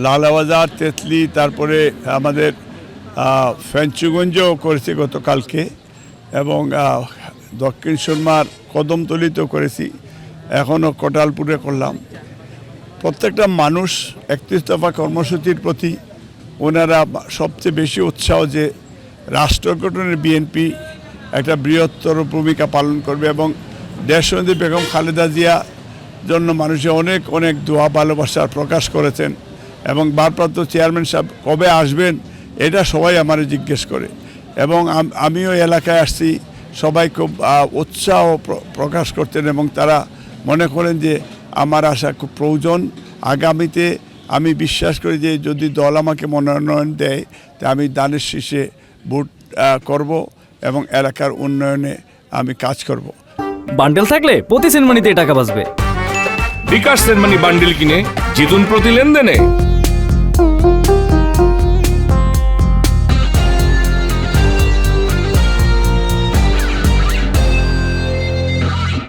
লালাবাজার, তেতলি, তারপরে আমাদের ফেঞ্চুগঞ্জও করেছি গতকালকে, এবং দক্ষিণ সুরমার কদমতলিতেও করেছি, এখনও কোটালপুরে করলাম। প্রত্যেকটা মানুষ 31 দফা কর্মসূচির প্রতি ওনারা সবচেয়ে বেশি উৎসাহ যে রাষ্ট্র গঠনের বিএনপি একটা বৃহত্তর ভূমিকা পালন করবে, এবং দেশনেত্রী বেগম খালেদা জিয়া জন্য মানুষে অনেক অনেক দোয়া ভালোবাসার প্রকাশ করেছেন, এবং ভারপ্রাপ্ত চেয়ারম্যান সাহেব কবে আসবেন এটা সবাই আমারে জিজ্ঞেস করে, এবং আমিও এলাকায় আসছি, সবাই খুব উৎসাহ প্রকাশ করতেন, এবং তারা মনে করেন যে আমার আশা খুব প্রয়োজন। আগামীতে আমি বিশ্বাস করি যে যদি দল আমাকে মনোনয়ন দেয় তা আমি দানের শীষে ভোট করব এবং এলাকার উন্নয়নে আমি কাজ করব। বান্ডেল থাকলে প্রতি সেনমানিতে টাকা বাঁচবে। বিকাশ সেনমানি বান্ডেল কিনে জিতুন প্রতি লেনদেনে।